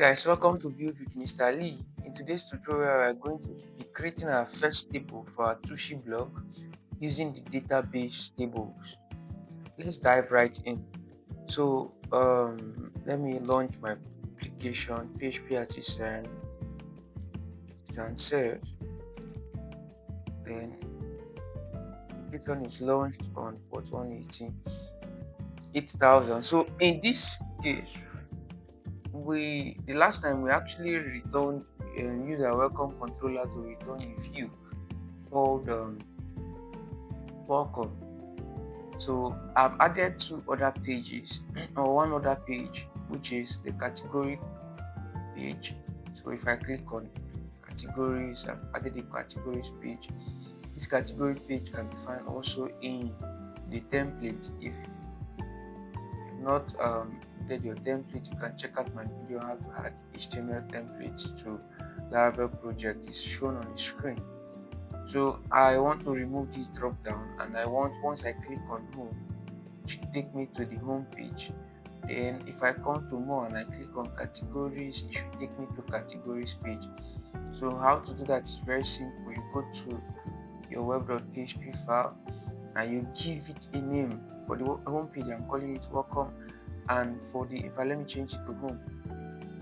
Guys, welcome to Build with Mr. Lee. In today's tutorial, we are going to be creating our first table for our Tushy blog using the database tables. Let's dive right in. So let me launch my application PHP Artisan and serve. Then this one is launched on port 118 8000. So in this case, the last time we actually returned use our welcome controller to return a view called welcome. So I've added two other pages or one other page, which is the category page. So if I click on categories, I've added the categories page. This category page can be found also in the template. If you've not did your template, you can check out my video how to add HTML templates to Laravel project. Is shown on the screen. So I want to remove this drop down, and I want, once I click on home, it should take me to the home page. Then if I come to more and I click on categories, it should take me to categories page. So how to do that is very simple. You go to your web.php file and you give it a name. For the home page, I'm calling it welcome, and for the, if I let me change it to home,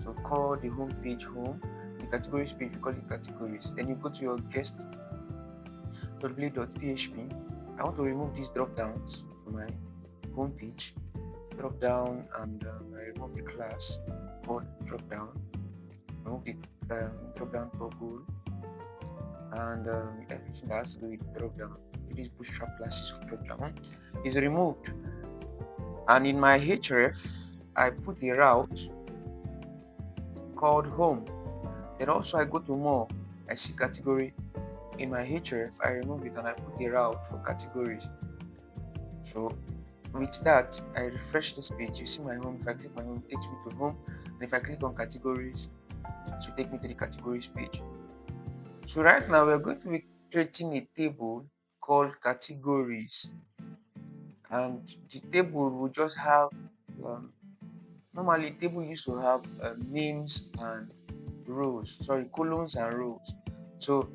so call the home page home. The categories page, we call it categories. Then you go to your guest w.php. I want to remove these drop downs from my home page. Drop down, and I remove the class called drop down. Remove the drop down toggle, and everything that has to do with drop down. These bootstrap classes of drop down is removed. And in my href, I put a route called home. Then also I go to more. I see category. In my href, I remove it and I put a route for categories. So with that, I refresh this page. You see my home. If I click my home, it takes me to home. And if I click on categories, it will take me to the categories page. So right now we're going to be creating a table called categories, and the table will just have normally table used to have names and rows, columns and rows. So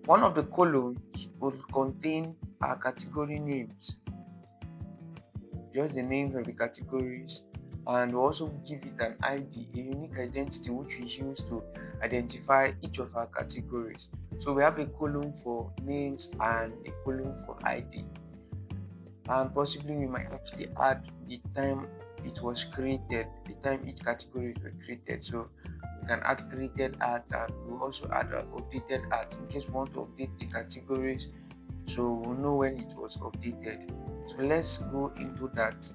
one of the columns will contain our category names, just the names of the categories, and we'll also give it an ID, a unique identity, which we use to identify each of our categories. So we have a column for names and a column for ID, and possibly we might actually add the time it was created, the time each category was created. So we can add created at, and we'll also add updated at in case we want to update the categories, so we'll know when it was updated. So let's go into that.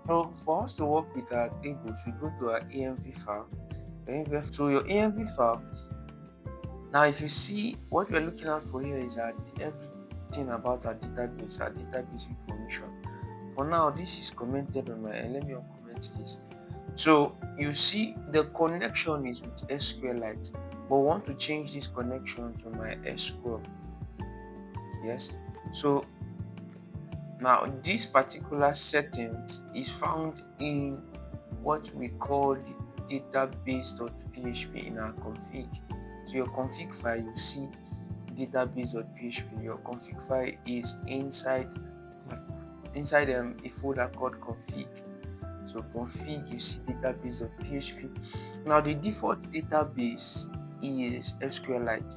So for us to work with our tables, we go to our env file. So your env file, now if you see what we're looking at for here is everything about our database information. For now, this is commented on my end. Let me uncomment this. So you see the connection is with SQLite, but I want to change this connection to MySQL. Yes. So now this particular settings is found in what we call the database.php in our config. So your config file, you see database.php. Your config file is inside a folder called config. So config, you see database.php. Now the default database is SQLite,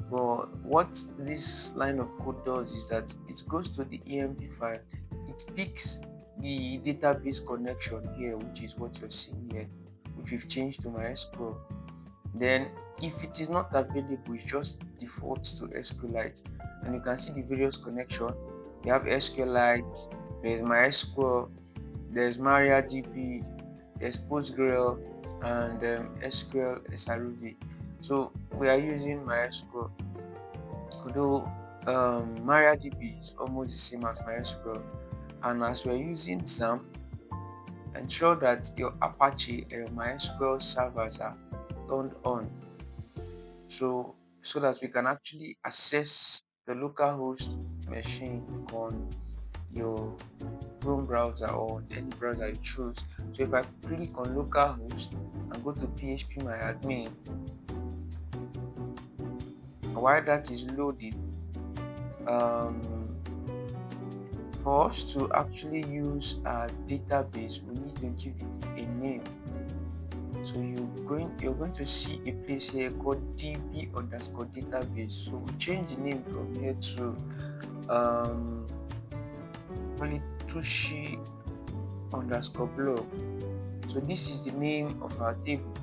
but what this line of code does is that it goes to the env file, it picks the database connection here, which is what you're seeing here, which we've changed to MySQL. Then if it is not available, it just defaults to SQLite, and you can see the various connection. We have SQLite, there's MySQL, there's MariaDB, there's Postgres, and SQL SRV. So we are using MySQL, although MariaDB is almost the same as MySQL. And as we're using XAMPP, ensure that your Apache and MySQL servers are turned on, so that we can actually access the localhost machine on your Chrome browser or any browser you choose. So if I click on localhost and go to phpMyAdmin, while that is loading, for us to actually use our database, we need to give it a name. So you're going to see a place here called db_database. So we change the name from here to tushi_blog. So this is the name of our table.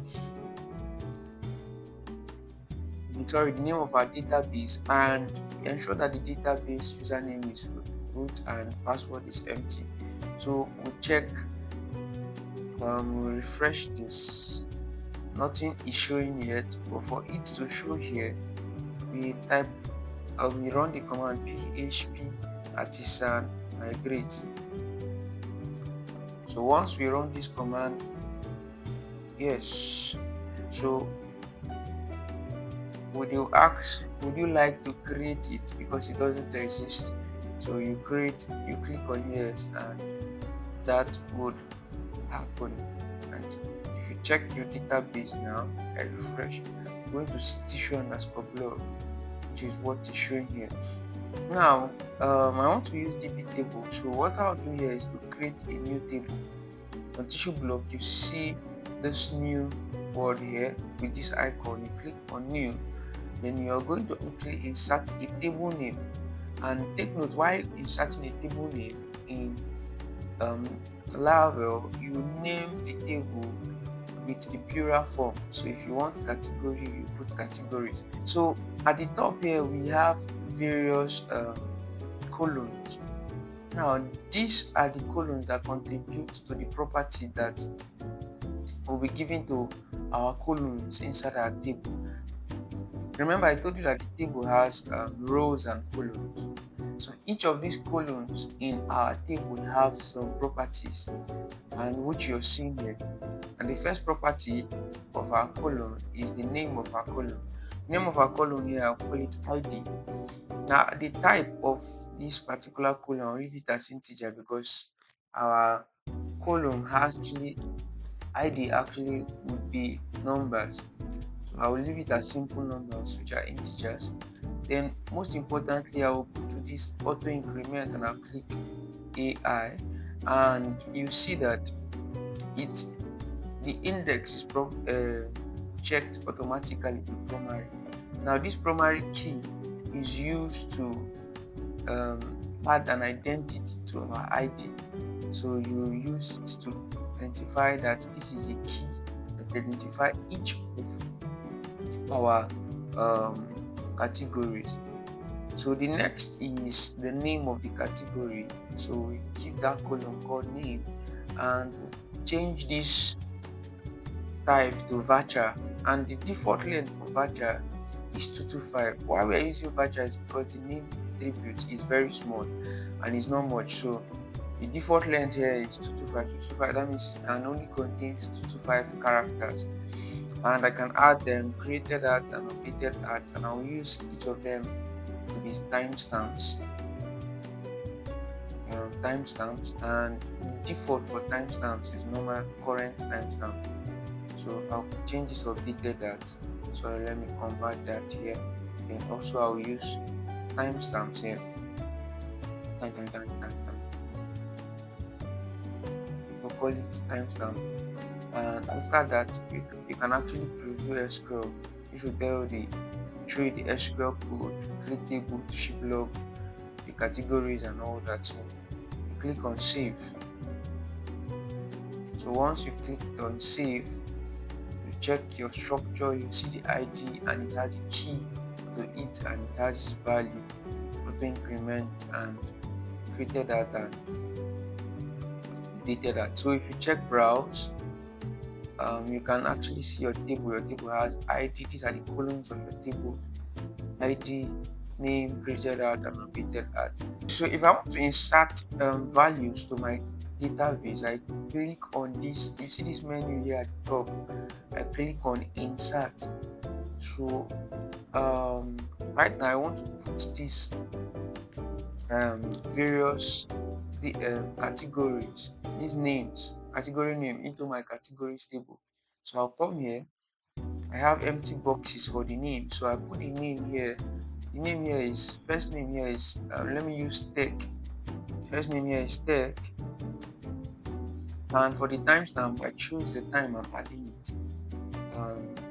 Sorry, the name of our database, and ensure that the database username is root and password is empty. So we check, we refresh this. Nothing is showing yet, but for it to show here, we run the command php artisan migrate. So once we run this command, yes, so would you like to create it, because it doesn't exist? So you click on yes, and that would happen. And if you check your database now, I refresh, I'm going to see tissue_blog, which is what is showing here. Now I want to use db table. So what I'll do here is to create a new table. On tissue block, you see this new word here with this icon. You click on new, then you are going to actually insert a table name. And take note, while inserting a table name in Laravel, you name the table with the plural form. So if you want category, you put categories. So at the top here, we have various columns. Now these are the columns that contribute to the property that will be given to our columns inside our table. Remember, I told you that the table has rows and columns. So each of these columns in our table have some properties, and which you're seeing here. And the first property of our column is the name of our column. The name of our column here, I'll call it ID. Now the type of this particular column, I'll leave it as integer, because our column has ID actually would be numbers. So I will leave it as simple numbers, which are integers. Then most importantly, I will go to this auto increment and I'll click AI, and you see that the index is checked automatically to primary. Now this primary key is used to add an identity to our ID. So you use it to identify that this is a key that identifies each of our categories. So the next is the name of the category. So we keep that column called name and change this type to varchar, and the default length for varchar is 225. Why we are using varchar is because the name attribute is very small and it's not much. So the default length here is 225. That means it can only contain 225 characters, and I can add them created at and updated at, and I'll use each of them to be timestamps. And default for timestamps is normal current timestamp. So I'll change this to updated at. So let me convert that here. Then also I'll use timestamps here. We'll call it timestamp. And after that, you can actually preview SQL. If you tell the trade the SQL code, click table, blog, the categories and all that. So you click on save. So once you click on save, you check your structure, you see the ID and it has a key to it and it has its value, auto increment and created that and updated that. So if you check browse, you can actually see your table. Your table has ID. These are the columns of your table: ID, name, created at, and updated at. So if I want to insert values to my database, I click on this. You see this menu here at the top. I click on insert. So right now I want to put these various the categories, these names, category name into my categories table. So I'll come here. I have empty boxes for the name, so I put the name here. The name here is first name here is let me use tech. First name here is tech, and for the timestamp I choose the time I'm adding it.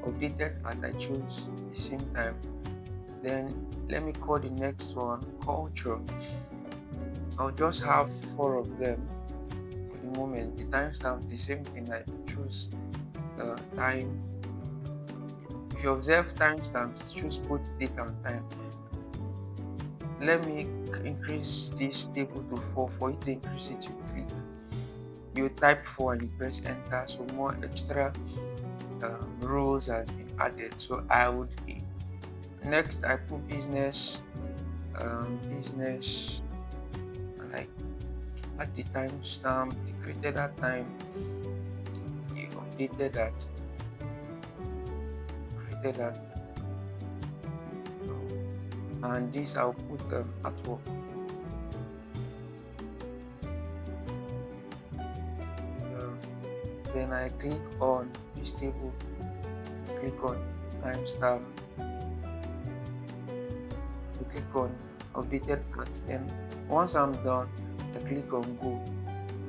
Updated and I choose the same time. Then let me call the next one culture. I'll just have 4 of them for the moment. The timestamp the same thing. I choose time. If you observe timestamps, choose both date and time. Let me increase this table to 4. For you to increase it, you click, you type 4 and you press enter. So more extra rows has been added. So I would be next. I put business, business, and I add the timestamp. You created that time. You updated that. Created that. And this I'll put at work. Then I click on this table, click on timestamp, click on updated at. Then once I'm done, I click on go.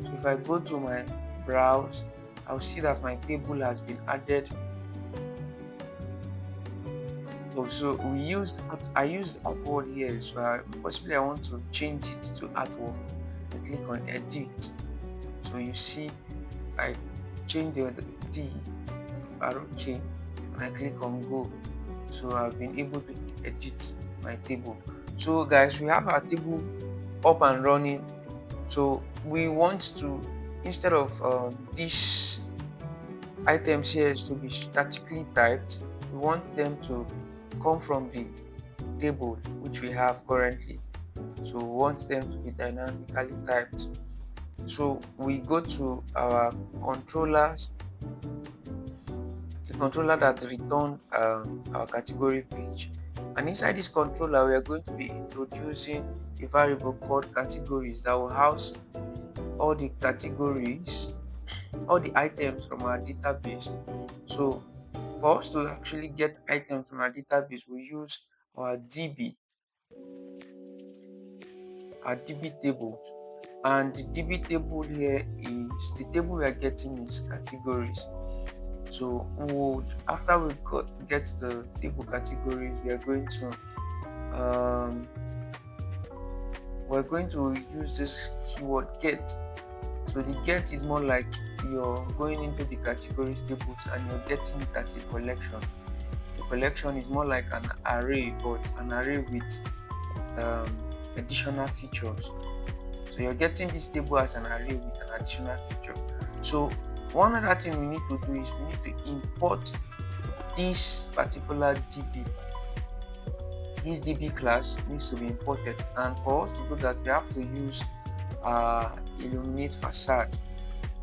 So if I go to my browse, I'll see that my table has been added. So I used artwork here, so possibly I want to change it to artwork. I click on edit. So you see I change the arrow key and I click on go. So I've been able to edit my table. So guys, we have our table up and running. So we want to, instead of these items here to be statically typed, we want them to come from the table which we have currently. So we want them to be dynamically typed. So we go to our controllers, the controller that returned our category page, and inside this controller we are going to be introducing a variable called categories that will house all the categories, all the items from our database. So for us to actually get items from our database, we use our DB tables. And the DB table here is the table we are getting is categories. So after we get the table categories, we are going to use this keyword get. So the get is more like you're going into the categories tables and you're getting it as a collection. The collection is more like an array, but an array with additional features. So you're getting this table as an array with an additional feature. So one other thing we need to do is we need to import this particular DB. This DB class needs to be imported, and for us to do that, we have to use Illuminate facade.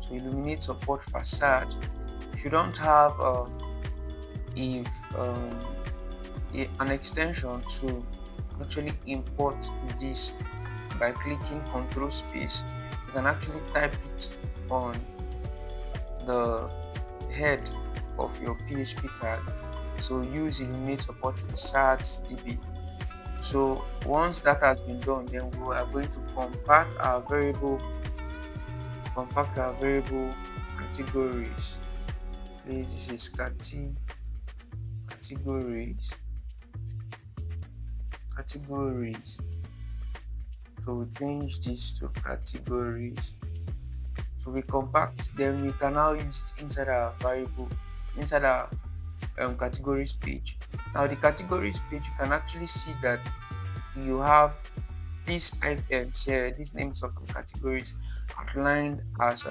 So Illuminate support facade. If you don't have an extension to actually import this by clicking Ctrl space, you can actually type it on the head of your PHP tag. So use Illuminate support facades DB. So once that has been done, then we are going to compact our variable categories. This is categories. So we change this to categories. So we compact, then we can now use it inside our variable, inside our categories page. Now the categories page, you can actually see that you have these items here, these names of the categories outlined as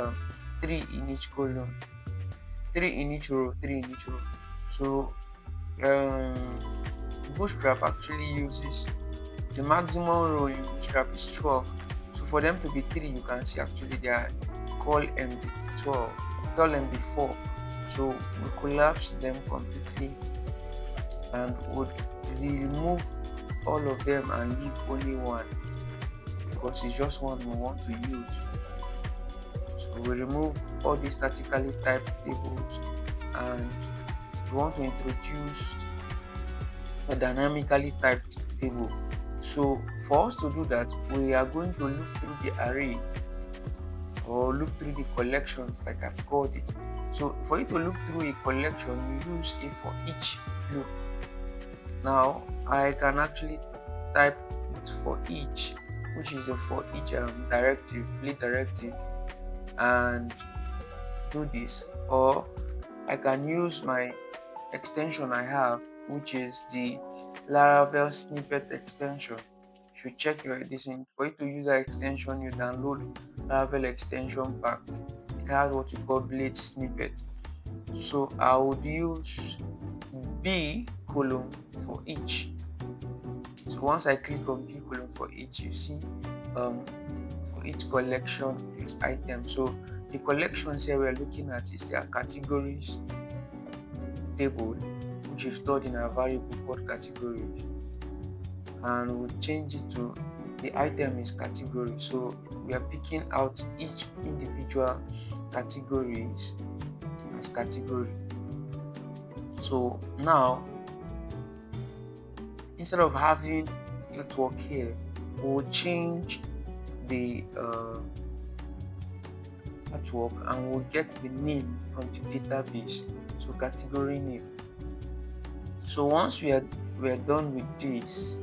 3 in each column, 3 in each row, 3 in each row. So Bootstrap actually uses the maximum row in Bootstrap is 12. So for them to be 3, you can see actually they are call MD12, call MD4. So we collapse them completely and would remove all of them and leave only one. because it's just one we want to use. So we remove all these statically typed tables and we want to introduce a dynamically typed table. So for us to do that, we are going to look through the array or look through the collections like I've called it. So for you to look through a collection, you use a for each loop. Now I can actually type it for each, which is a for each directive, play directive, and do this. Or I can use my extension I have, which is the Laravel snippet extension. If you check your edition, for you to use that extension, you download Laravel extension pack. It has what you call blade snippet. So I would use B column for each. So once I click on B column for each, you see for each collection is item. So the collections here we're looking at is their categories table, which is stored in a variable called categories, and we'll change it to the item is category. So we are picking out each individual categories as category. So now instead of having it work here, we'll change the artwork and we'll get the name from the database. So category name. So once we are done with this,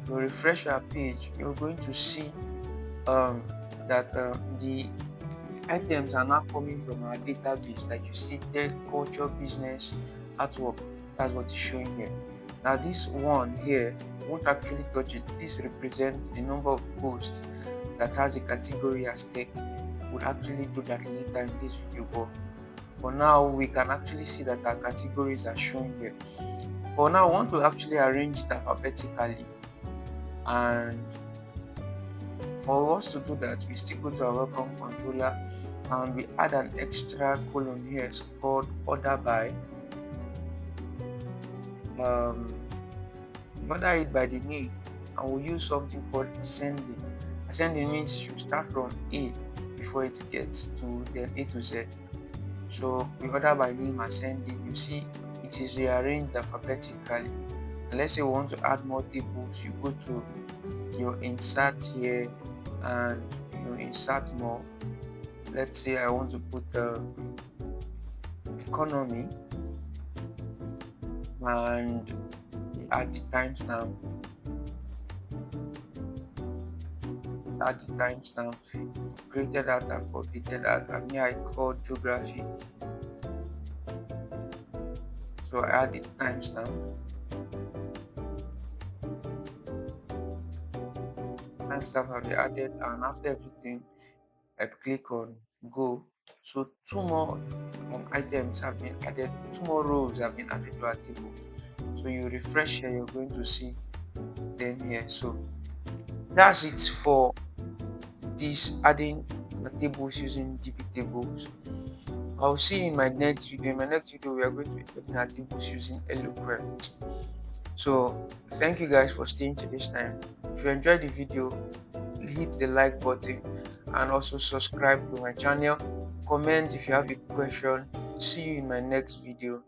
you refresh our page, you're going to see that the items are now coming from our database. Like you see tech, culture, business, artwork. That's what is showing here. Now this one here won't actually touch it. This represents the number of posts that has a category as tech. We'll actually do that later in this video, but for now we can actually see that our categories are shown here. For now, we want to actually arrange it alphabetically, and for us to do that, we still go to our welcome controller and we add an extra column here. It's called order by. Order it by the name, and we'll use something called ascending. Ascending means you should start from A before it gets to then A to Z. So we order by name ascending. You see it is rearranged alphabetically. And let's say we want to add more tables, you go to your insert here and you insert more. Let's say I want to put economy and add the timestamp. Add the timestamp, created that and updated that, and here I call geography. So I add the timestamp. Timestamp have been added, and after everything, I click on go. So two more items have been added, two more rows have been added to our table. So you refresh here, you're going to see them here. So that's it for this adding the tables using DB tables. I'll see you in my next video. In my next video, we are going to be looking at tables using Eloquent. So thank you guys for staying to this time. If you enjoyed the video, hit the like button and also subscribe to my channel. Comment if you have a question. See you in my next video.